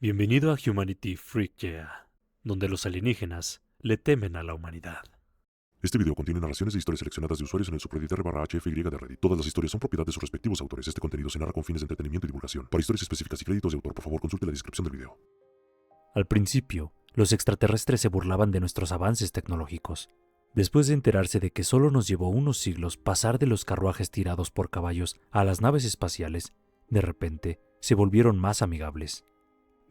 Bienvenido a Humanity Freak Yeah, donde los alienígenas le temen a la humanidad. Este video contiene narraciones de historias seleccionadas de usuarios en el subreddit r/HFY de Reddit. Todas las historias son propiedad de sus respectivos autores. Este contenido se narra con fines de entretenimiento y divulgación. Para historias específicas y créditos de autor, por favor consulte la descripción del video. Al principio, los extraterrestres se burlaban de nuestros avances tecnológicos. Después de enterarse de que solo nos llevó unos siglos pasar de los carruajes tirados por caballos a las naves espaciales, de repente se volvieron más amigables.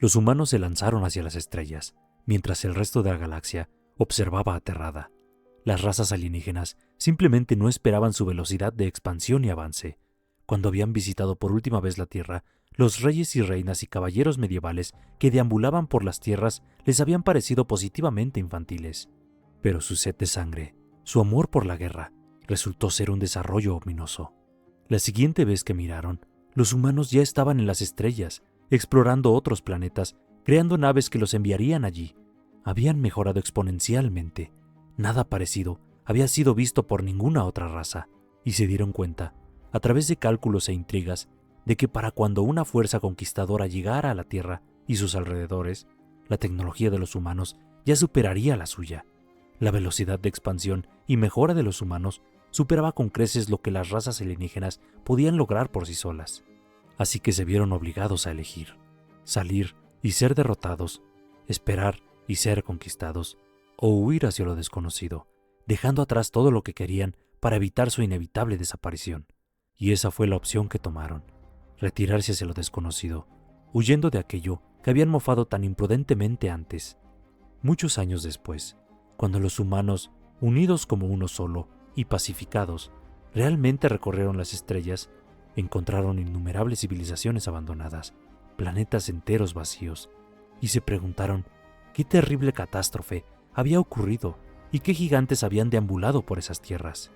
Los humanos se lanzaron hacia las estrellas, mientras el resto de la galaxia observaba aterrada. Las razas alienígenas simplemente no esperaban su velocidad de expansión y avance. Cuando habían visitado por última vez la Tierra, los reyes y reinas y caballeros medievales que deambulaban por las tierras les habían parecido positivamente infantiles. Pero su sed de sangre, su amor por la guerra, resultó ser un desarrollo ominoso. La siguiente vez que miraron, los humanos ya estaban en las estrellas, explorando otros planetas, creando naves que los enviarían allí. Habían mejorado exponencialmente. Nada parecido había sido visto por ninguna otra raza, y se dieron cuenta, a través de cálculos e intrigas, de que para cuando una fuerza conquistadora llegara a la Tierra y sus alrededores, la tecnología de los humanos ya superaría la suya. La velocidad de expansión y mejora de los humanos superaba con creces lo que las razas alienígenas podían lograr por sí solas. Así que se vieron obligados a elegir: salir y ser derrotados, esperar y ser conquistados, o huir hacia lo desconocido, dejando atrás todo lo que querían para evitar su inevitable desaparición. Y esa fue la opción que tomaron: retirarse hacia lo desconocido, huyendo de aquello que habían mofado tan imprudentemente antes. Muchos años después, cuando los humanos, unidos como uno solo y pacificados, realmente recorrieron las estrellas, encontraron innumerables civilizaciones abandonadas, planetas enteros vacíos, y se preguntaron qué terrible catástrofe había ocurrido y qué gigantes habían deambulado por esas tierras.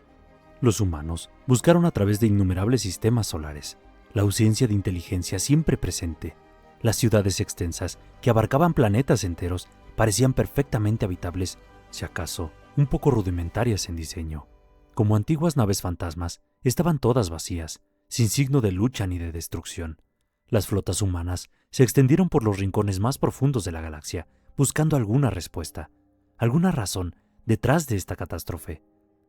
Los humanos buscaron a través de innumerables sistemas solares la ausencia de inteligencia siempre presente. Las ciudades extensas, que abarcaban planetas enteros, parecían perfectamente habitables, si acaso un poco rudimentarias en diseño. Como antiguas naves fantasmas, estaban todas vacías, sin signo de lucha ni de destrucción. Las flotas humanas se extendieron por los rincones más profundos de la galaxia, buscando alguna respuesta, alguna razón detrás de esta catástrofe.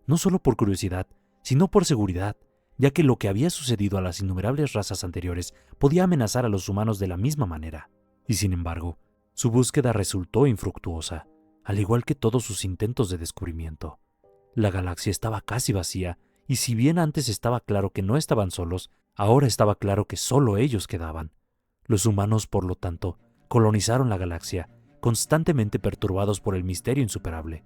No solo por curiosidad, sino por seguridad, ya que lo que había sucedido a las innumerables razas anteriores podía amenazar a los humanos de la misma manera. Y sin embargo, su búsqueda resultó infructuosa, al igual que todos sus intentos de descubrimiento. La galaxia estaba casi vacía, y si bien antes estaba claro que no estaban solos, ahora estaba claro que solo ellos quedaban. Los humanos, por lo tanto, colonizaron la galaxia, constantemente perturbados por el misterio insuperable.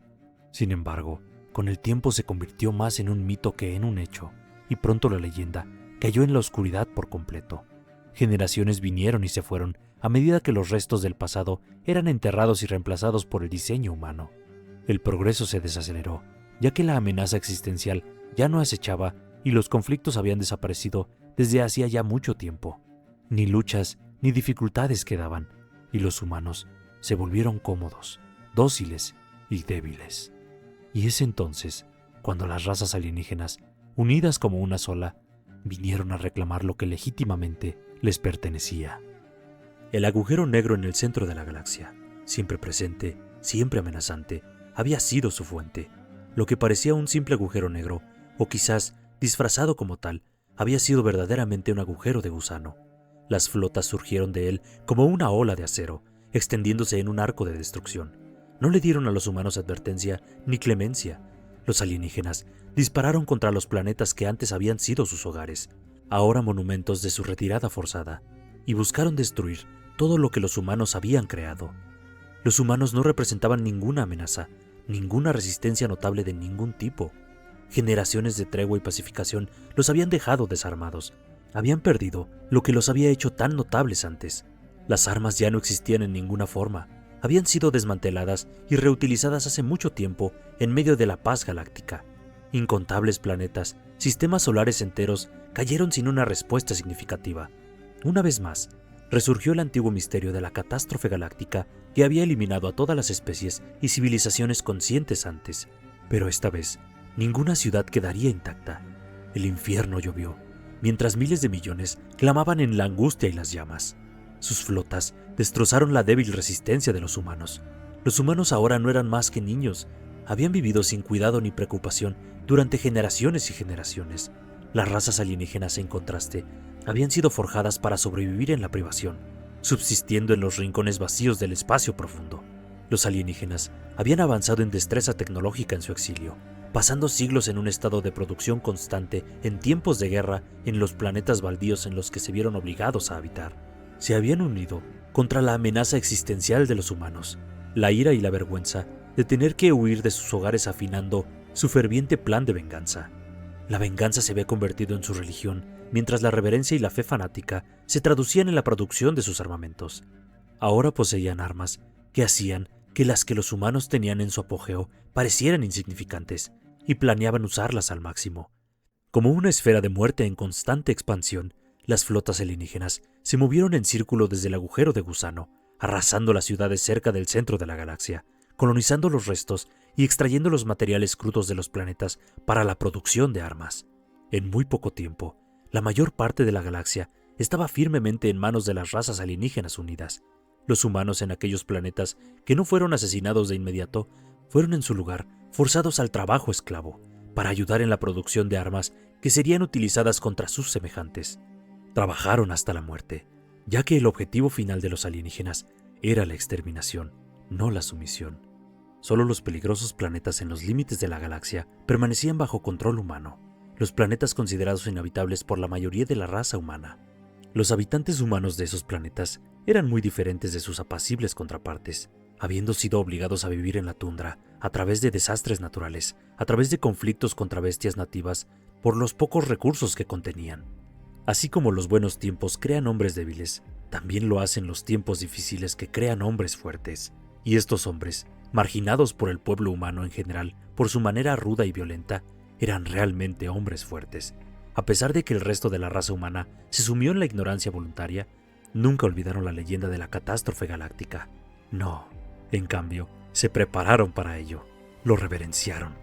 Sin embargo, con el tiempo se convirtió más en un mito que en un hecho, y pronto la leyenda cayó en la oscuridad por completo. Generaciones vinieron y se fueron a medida que los restos del pasado eran enterrados y reemplazados por el diseño humano. El progreso se desaceleró, ya que la amenaza existencial ya no acechaba y los conflictos habían desaparecido desde hacía ya mucho tiempo. Ni luchas ni dificultades quedaban, y los humanos se volvieron cómodos, dóciles y débiles. Y es entonces cuando las razas alienígenas, unidas como una sola, vinieron a reclamar lo que legítimamente les pertenecía. El agujero negro en el centro de la galaxia, siempre presente, siempre amenazante, había sido su fuente. Lo que parecía un simple agujero negro, o quizás disfrazado como tal, había sido verdaderamente un agujero de gusano. Las flotas surgieron de él como una ola de acero, extendiéndose en un arco de destrucción. No le dieron a los humanos advertencia ni clemencia. Los alienígenas dispararon contra los planetas que antes habían sido sus hogares, ahora monumentos de su retirada forzada, y buscaron destruir todo lo que los humanos habían creado. Los humanos no representaban ninguna amenaza, ninguna resistencia notable de ningún tipo. Generaciones de tregua y pacificación los habían dejado desarmados. Habían perdido lo que los había hecho tan notables antes. Las armas ya no existían en ninguna forma. Habían sido desmanteladas y reutilizadas hace mucho tiempo en medio de la paz galáctica. Incontables planetas, sistemas solares enteros, cayeron sin una respuesta significativa. Una vez más, resurgió el antiguo misterio de la catástrofe galáctica que había eliminado a todas las especies y civilizaciones conscientes antes. Pero esta vez, ninguna ciudad quedaría intacta. El infierno llovió, mientras miles de millones clamaban en la angustia y las llamas. Sus flotas destrozaron la débil resistencia de los humanos. Los humanos ahora no eran más que niños. Habían vivido sin cuidado ni preocupación durante generaciones y generaciones. Las razas alienígenas, en contraste, habían sido forjadas para sobrevivir en la privación, subsistiendo en los rincones vacíos del espacio profundo. Los alienígenas habían avanzado en destreza tecnológica en su exilio, pasando siglos en un estado de producción constante en tiempos de guerra en los planetas baldíos en los que se vieron obligados a habitar. Se habían unido contra la amenaza existencial de los humanos, la ira y la vergüenza de tener que huir de sus hogares afinando su ferviente plan de venganza. La venganza se había convertido en su religión, mientras la reverencia y la fe fanática se traducían en la producción de sus armamentos. Ahora poseían armas que hacían que las que los humanos tenían en su apogeo parecieran insignificantes, y planeaban usarlas al máximo. Como una esfera de muerte en constante expansión, las flotas alienígenas se movieron en círculo desde el agujero de gusano, arrasando las ciudades cerca del centro de la galaxia, colonizando los restos y extrayendo los materiales crudos de los planetas para la producción de armas. En muy poco tiempo, la mayor parte de la galaxia estaba firmemente en manos de las razas alienígenas unidas. Los humanos en aquellos planetas que no fueron asesinados de inmediato fueron en su lugar forzados al trabajo esclavo para ayudar en la producción de armas que serían utilizadas contra sus semejantes. Trabajaron hasta la muerte, ya que el objetivo final de los alienígenas era la exterminación, no la sumisión. Solo los peligrosos planetas en los límites de la galaxia permanecían bajo control humano, los planetas considerados inhabitables por la mayoría de la raza humana. Los habitantes humanos de esos planetas eran muy diferentes de sus apacibles contrapartes, habiendo sido obligados a vivir en la tundra a través de desastres naturales, a través de conflictos contra bestias nativas, por los pocos recursos que contenían. Así como los buenos tiempos crean hombres débiles, también lo hacen los tiempos difíciles que crean hombres fuertes. Y estos hombres, marginados por el pueblo humano en general por su manera ruda y violenta, eran realmente hombres fuertes. A pesar de que el resto de la raza humana se sumió en la ignorancia voluntaria, nunca olvidaron la leyenda de la catástrofe galáctica. No, en cambio, se prepararon para ello, lo reverenciaron.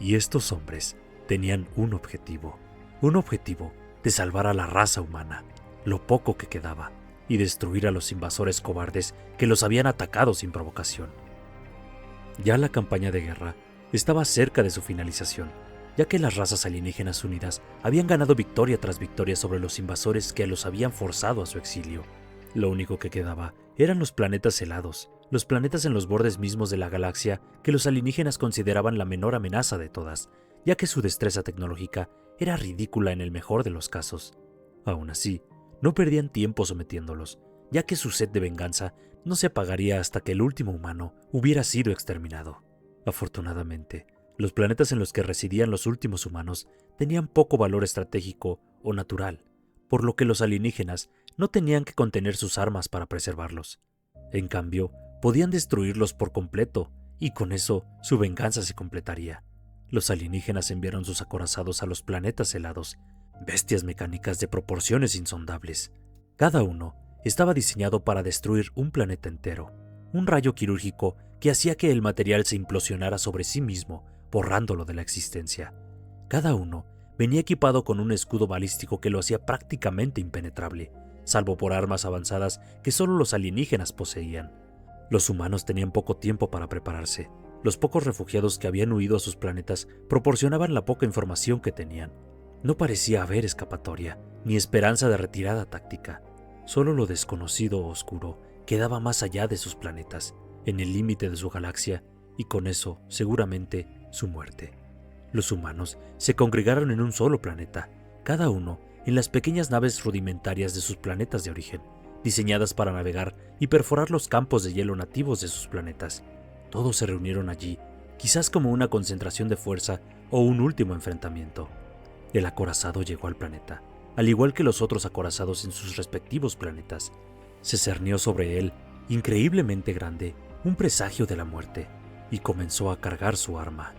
Y estos hombres tenían un objetivo de salvar a la raza humana, lo poco que quedaba, y destruir a los invasores cobardes que los habían atacado sin provocación. Ya la campaña de guerra estaba cerca de su finalización, ya que las razas alienígenas unidas habían ganado victoria tras victoria sobre los invasores que los habían forzado a su exilio. Lo único que quedaba eran los planetas helados, los planetas en los bordes mismos de la galaxia que los alienígenas consideraban la menor amenaza de todas, ya que su destreza tecnológica era ridícula en el mejor de los casos. Aún así, no perdían tiempo sometiéndolos, ya que su sed de venganza no se apagaría hasta que el último humano hubiera sido exterminado. Afortunadamente, los planetas en los que residían los últimos humanos tenían poco valor estratégico o natural, por lo que los alienígenas no tenían que contener sus armas para preservarlos. En cambio, podían destruirlos por completo, y con eso su venganza se completaría. Los alienígenas enviaron sus acorazados a los planetas helados, bestias mecánicas de proporciones insondables. Cada uno estaba diseñado para destruir un planeta entero, un rayo quirúrgico que hacía que el material se implosionara sobre sí mismo, borrándolo de la existencia. Cada uno venía equipado con un escudo balístico que lo hacía prácticamente impenetrable, salvo por armas avanzadas que solo los alienígenas poseían. Los humanos tenían poco tiempo para prepararse. Los pocos refugiados que habían huido a sus planetas proporcionaban la poca información que tenían. No parecía haber escapatoria, ni esperanza de retirada táctica. Solo lo desconocido o oscuro quedaba más allá de sus planetas, en el límite de su galaxia, y con eso, seguramente, su muerte. Los humanos se congregaron en un solo planeta, cada uno en las pequeñas naves rudimentarias de sus planetas de origen, diseñadas para navegar y perforar los campos de hielo nativos de sus planetas. Todos se reunieron allí, quizás como una concentración de fuerza o un último enfrentamiento. El acorazado llegó al planeta, al igual que los otros acorazados en sus respectivos planetas. Se cernió sobre él, increíblemente grande, un presagio de la muerte, y comenzó a cargar su arma.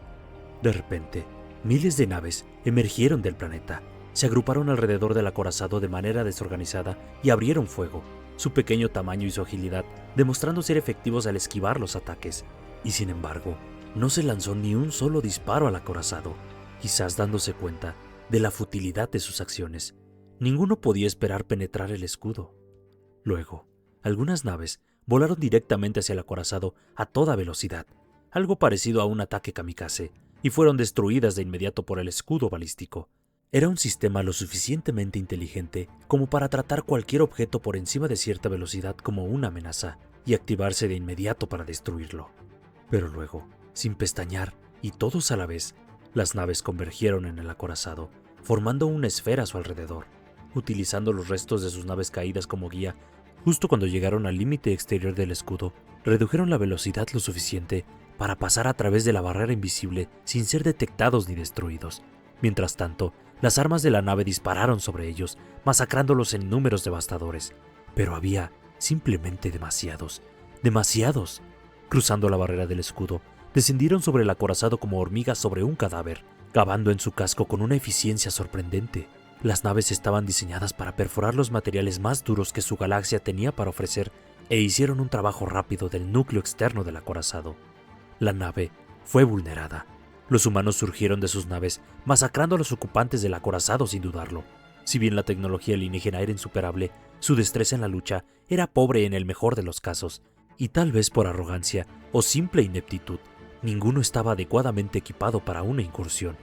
De repente, miles de naves emergieron del planeta, se agruparon alrededor del acorazado de manera desorganizada y abrieron fuego, su pequeño tamaño y su agilidad demostrando ser efectivos al esquivar los ataques. Y sin embargo, no se lanzó ni un solo disparo al acorazado, quizás dándose cuenta de la futilidad de sus acciones. Ninguno podía esperar penetrar el escudo. Luego, algunas naves volaron directamente hacia el acorazado a toda velocidad, algo parecido a un ataque kamikaze, y fueron destruidas de inmediato por el escudo balístico. Era un sistema lo suficientemente inteligente como para tratar cualquier objeto por encima de cierta velocidad como una amenaza y activarse de inmediato para destruirlo. Pero luego, sin pestañear y todos a la vez, las naves convergieron en el acorazado, formando una esfera a su alrededor. Utilizando los restos de sus naves caídas como guía, justo cuando llegaron al límite exterior del escudo, redujeron la velocidad lo suficiente para pasar a través de la barrera invisible sin ser detectados ni destruidos. Mientras tanto, las armas de la nave dispararon sobre ellos, masacrándolos en números devastadores. Pero había simplemente demasiados. Cruzando la barrera del escudo, descendieron sobre el acorazado como hormigas sobre un cadáver, cavando en su casco con una eficiencia sorprendente. Las naves estaban diseñadas para perforar los materiales más duros que su galaxia tenía para ofrecer e hicieron un trabajo rápido del núcleo externo del acorazado. La nave fue vulnerada. Los humanos surgieron de sus naves, masacrando a los ocupantes del acorazado sin dudarlo. Si bien la tecnología alienígena era insuperable, su destreza en la lucha era pobre en el mejor de los casos, y tal vez por arrogancia o simple ineptitud, ninguno estaba adecuadamente equipado para una incursión.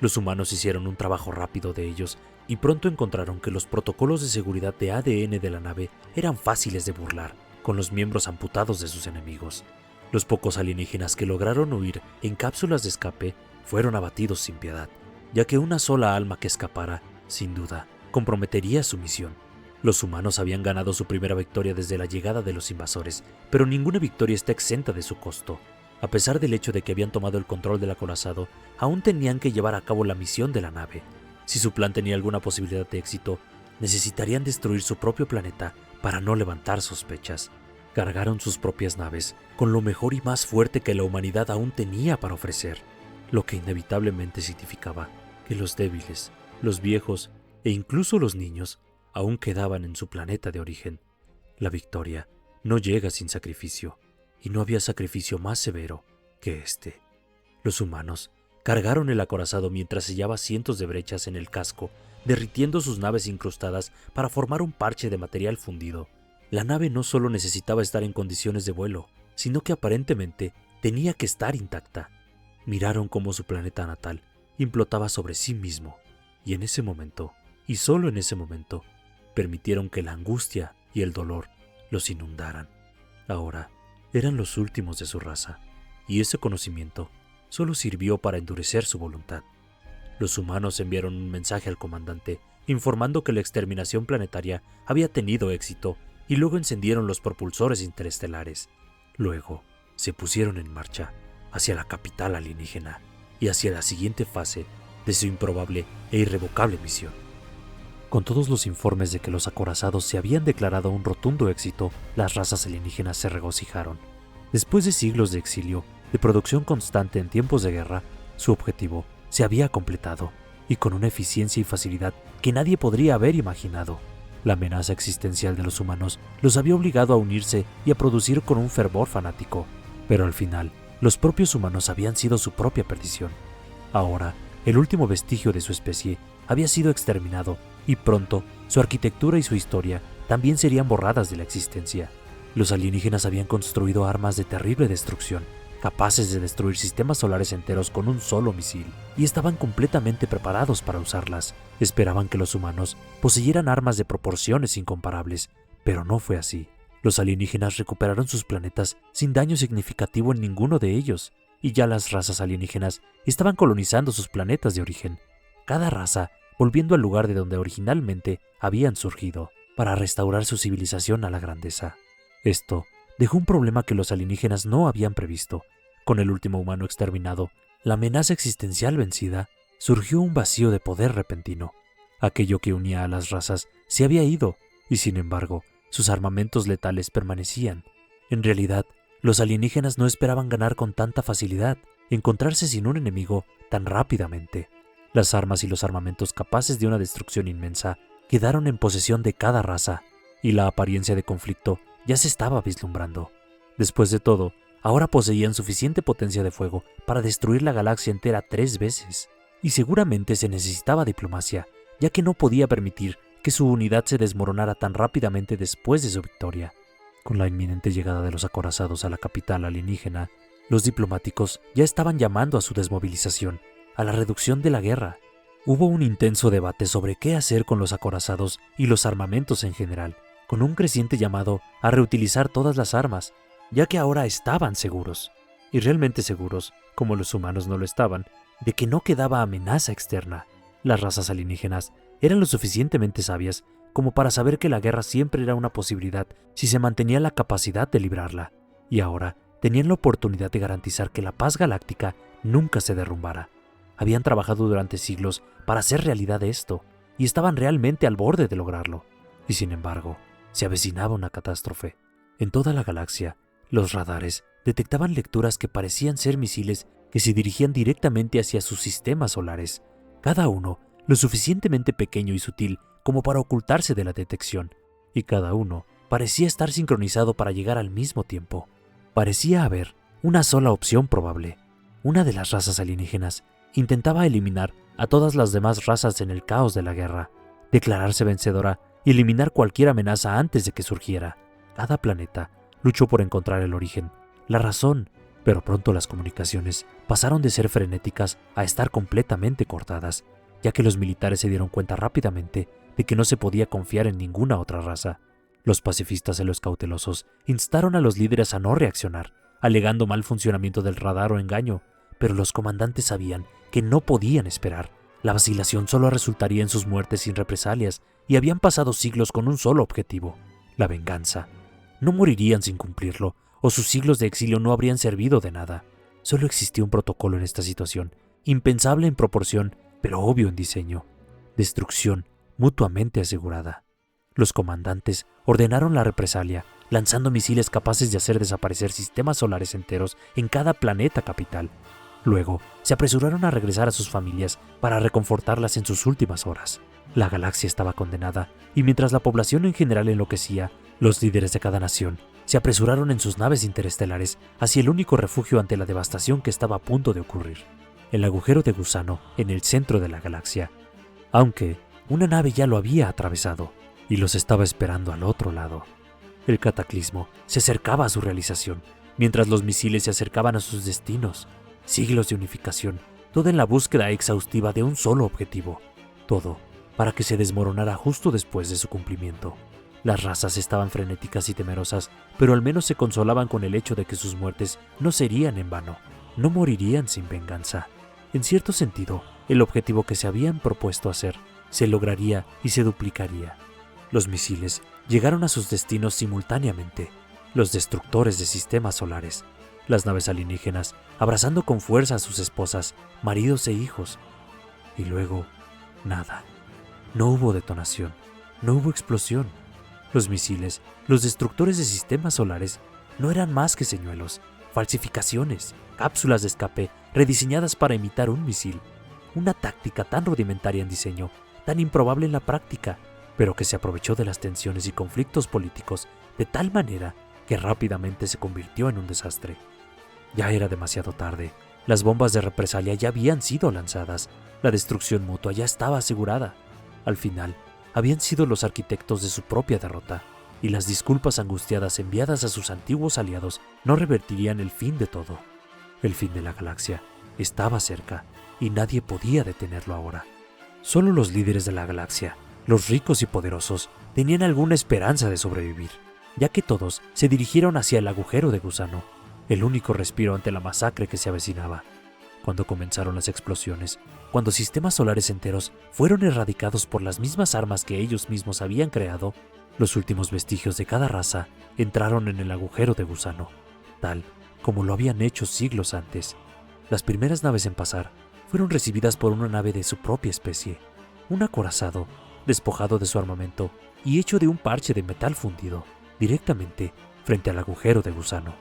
Los humanos hicieron un trabajo rápido de ellos y pronto encontraron que los protocolos de seguridad de ADN de la nave eran fáciles de burlar, con los miembros amputados de sus enemigos. Los pocos alienígenas que lograron huir en cápsulas de escape fueron abatidos sin piedad, ya que una sola alma que escapara, sin duda, comprometería su misión. Los humanos habían ganado su primera victoria desde la llegada de los invasores, pero ninguna victoria está exenta de su costo. A pesar del hecho de que habían tomado el control del acorazado, aún tenían que llevar a cabo la misión de la nave. Si su plan tenía alguna posibilidad de éxito, necesitarían destruir su propio planeta para no levantar sospechas. Cargaron sus propias naves con lo mejor y más fuerte que la humanidad aún tenía para ofrecer, lo que inevitablemente significaba que los débiles, los viejos e incluso los niños aún quedaban en su planeta de origen. La victoria no llega sin sacrificio, y no había sacrificio más severo que este. Los humanos cargaron el acorazado mientras sellaba cientos de brechas en el casco, derritiendo sus naves incrustadas para formar un parche de material fundido. La nave no solo necesitaba estar en condiciones de vuelo, sino que aparentemente tenía que estar intacta. Miraron cómo su planeta natal implotaba sobre sí mismo, y en ese momento, y solo en ese momento, permitieron que la angustia y el dolor los inundaran. Ahora eran los últimos de su raza, y ese conocimiento solo sirvió para endurecer su voluntad. Los humanos enviaron un mensaje al comandante informando que la exterminación planetaria había tenido éxito y luego encendieron los propulsores interestelares. Luego se pusieron en marcha hacia la capital alienígena y hacia la siguiente fase de su improbable e irrevocable misión. Con todos los informes de que los acorazados se habían declarado un rotundo éxito, las razas alienígenas se regocijaron. Después de siglos de exilio, de producción constante en tiempos de guerra, su objetivo se había completado, y con una eficiencia y facilidad que nadie podría haber imaginado. La amenaza existencial de los humanos los había obligado a unirse y a producir con un fervor fanático, pero al final, los propios humanos habían sido su propia perdición. Ahora, el último vestigio de su especie había sido exterminado, y pronto su arquitectura y su historia también serían borradas de la existencia. Los alienígenas habían construido armas de terrible destrucción, capaces de destruir sistemas solares enteros con un solo misil, y estaban completamente preparados para usarlas. Esperaban que los humanos poseyeran armas de proporciones incomparables, pero no fue así. Los alienígenas recuperaron sus planetas sin daño significativo en ninguno de ellos, y ya las razas alienígenas estaban colonizando sus planetas de origen, cada raza volviendo al lugar de donde originalmente habían surgido, para restaurar su civilización a la grandeza. Esto dejó un problema que los alienígenas no habían previsto. Con el último humano exterminado, la amenaza existencial vencida, surgió un vacío de poder repentino. Aquello que unía a las razas se había ido, y sin embargo, sus armamentos letales permanecían. En realidad, los alienígenas no esperaban ganar con tanta facilidad, encontrarse sin un enemigo tan rápidamente. Las armas y los armamentos capaces de una destrucción inmensa quedaron en posesión de cada raza, y la apariencia de conflicto ya se estaba vislumbrando. Después de todo, ahora poseían suficiente potencia de fuego para destruir la galaxia entera 3 veces, y seguramente se necesitaba diplomacia, ya que no podía permitir que su unidad se desmoronara tan rápidamente después de su victoria. Con la inminente llegada de los acorazados a la capital alienígena, los diplomáticos ya estaban llamando a su desmovilización, a la reducción de la guerra. Hubo un intenso debate sobre qué hacer con los acorazados y los armamentos en general, con un creciente llamado a reutilizar todas las armas, ya que ahora estaban seguros, y realmente seguros, como los humanos no lo estaban, de que no quedaba amenaza externa. Las razas alienígenas eran lo suficientemente sabias como para saber que la guerra siempre era una posibilidad si se mantenía la capacidad de librarla, y ahora tenían la oportunidad de garantizar que la paz galáctica nunca se derrumbara. Habían trabajado durante siglos para hacer realidad esto, y estaban realmente al borde de lograrlo. Y sin embargo, se avecinaba una catástrofe. En toda la galaxia, los radares detectaban lecturas que parecían ser misiles que se dirigían directamente hacia sus sistemas solares, cada uno lo suficientemente pequeño y sutil como para ocultarse de la detección, y cada uno parecía estar sincronizado para llegar al mismo tiempo. Parecía haber una sola opción probable. Una de las razas alienígenas intentaba eliminar a todas las demás razas en el caos de la guerra, declararse vencedora y eliminar cualquier amenaza antes de que surgiera. Cada planeta luchó por encontrar el origen, la razón, pero pronto las comunicaciones pasaron de ser frenéticas a estar completamente cortadas, ya que los militares se dieron cuenta rápidamente de que no se podía confiar en ninguna otra raza. Los pacifistas y los cautelosos instaron a los líderes a no reaccionar, alegando mal funcionamiento del radar o engaño, pero los comandantes sabían que no podían esperar. La vacilación solo resultaría en sus muertes sin represalias, y habían pasado siglos con un solo objetivo: la venganza. No morirían sin cumplirlo, o sus siglos de exilio no habrían servido de nada. Solo existía un protocolo en esta situación, impensable en proporción, pero obvio en diseño: destrucción mutuamente asegurada. Los comandantes ordenaron la represalia, lanzando misiles capaces de hacer desaparecer sistemas solares enteros en cada planeta capital. Luego, se apresuraron a regresar a sus familias para reconfortarlas en sus últimas horas. La galaxia estaba condenada, y mientras la población en general enloquecía, los líderes de cada nación se apresuraron en sus naves interestelares hacia el único refugio ante la devastación que estaba a punto de ocurrir: el agujero de gusano en el centro de la galaxia. Aunque una nave ya lo había atravesado y los estaba esperando al otro lado. El cataclismo se acercaba a su realización, mientras los misiles se acercaban a sus destinos. Siglos de unificación, todo en la búsqueda exhaustiva de un solo objetivo, todo para que se desmoronara justo después de su cumplimiento. Las razas estaban frenéticas y temerosas, pero al menos se consolaban con el hecho de que sus muertes no serían en vano, no morirían sin venganza. En cierto sentido, el objetivo que se habían propuesto hacer se lograría y se duplicaría. Los misiles llegaron a sus destinos simultáneamente: los destructores de sistemas solares, las naves alienígenas abrazando con fuerza a sus esposas, maridos e hijos. Y luego, nada. No hubo detonación, no hubo explosión. Los misiles, los destructores de sistemas solares, no eran más que señuelos, falsificaciones, cápsulas de escape rediseñadas para imitar un misil. Una táctica tan rudimentaria en diseño, tan improbable en la práctica, pero que se aprovechó de las tensiones y conflictos políticos de tal manera que rápidamente se convirtió en un desastre. Ya era demasiado tarde. Las bombas de represalia ya habían sido lanzadas. La destrucción mutua ya estaba asegurada. Al final, habían sido los arquitectos de su propia derrota, y las disculpas angustiadas enviadas a sus antiguos aliados no revertirían el fin de todo. El fin de la galaxia estaba cerca, y nadie podía detenerlo ahora. Solo los líderes de la galaxia, los ricos y poderosos, tenían alguna esperanza de sobrevivir, ya que todos se dirigieron hacia el agujero de gusano, el único respiro ante la masacre que se avecinaba. Cuando comenzaron las explosiones, cuando sistemas solares enteros fueron erradicados por las mismas armas que ellos mismos habían creado, los últimos vestigios de cada raza entraron en el agujero de gusano, tal como lo habían hecho siglos antes. Las primeras naves en pasar fueron recibidas por una nave de su propia especie, un acorazado, despojado de su armamento y hecho de un parche de metal fundido, directamente frente al agujero de gusano.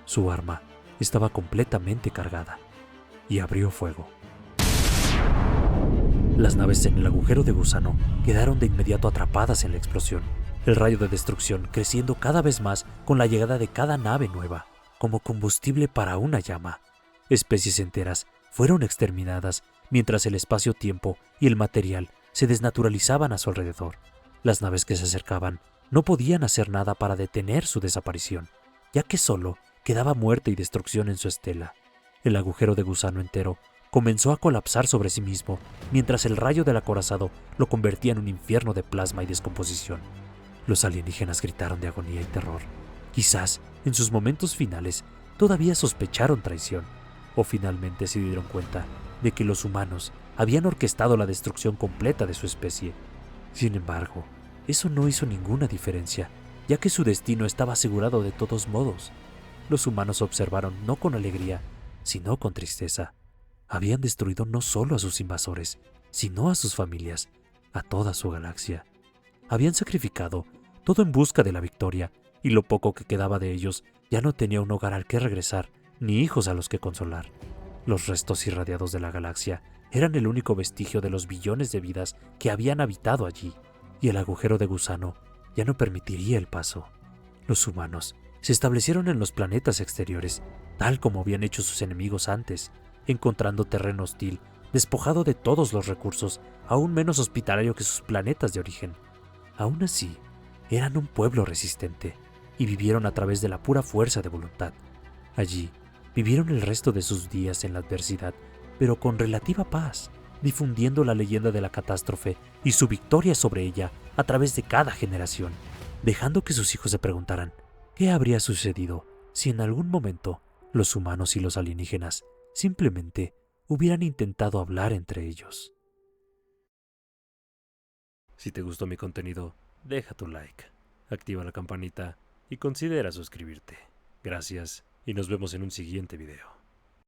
Su arma estaba completamente cargada, y abrió fuego. Las naves en el agujero de gusano quedaron de inmediato atrapadas en la explosión, el rayo de destrucción creciendo cada vez más con la llegada de cada nave nueva, como combustible para una llama. Especies enteras fueron exterminadas, mientras el espacio-tiempo y el material se desnaturalizaban a su alrededor. Las naves que se acercaban no podían hacer nada para detener su desaparición, ya que solo quedaba muerte y destrucción en su estela. El agujero de gusano entero comenzó a colapsar sobre sí mismo, mientras el rayo del acorazado lo convertía en un infierno de plasma y descomposición. Los alienígenas gritaron de agonía y terror. Quizás, en sus momentos finales, todavía sospecharon traición, o finalmente se dieron cuenta de que los humanos habían orquestado la destrucción completa de su especie. Sin embargo, eso no hizo ninguna diferencia, ya que su destino estaba asegurado de todos modos. Los humanos observaron no con alegría, sino con tristeza. Habían destruido no solo a sus invasores, sino a sus familias, a toda su galaxia. Habían sacrificado todo en busca de la victoria, y lo poco que quedaba de ellos ya no tenía un hogar al que regresar, ni hijos a los que consolar. Los restos irradiados de la galaxia eran el único vestigio de los billones de vidas que habían habitado allí, y el agujero de gusano ya no permitiría el paso. Los humanos se establecieron en los planetas exteriores, tal como habían hecho sus enemigos antes, encontrando terreno hostil, despojado de todos los recursos, aún menos hospitalario que sus planetas de origen. Aún así, eran un pueblo resistente, y vivieron a través de la pura fuerza de voluntad. Allí, vivieron el resto de sus días en la adversidad, pero con relativa paz, difundiendo la leyenda de la catástrofe y su victoria sobre ella a través de cada generación, dejando que sus hijos se preguntaran qué habría sucedido si en algún momento los humanos y los alienígenas simplemente hubieran intentado hablar entre ellos. Si te gustó mi contenido, deja tu like, activa la campanita y considera suscribirte. Gracias y nos vemos en un siguiente video.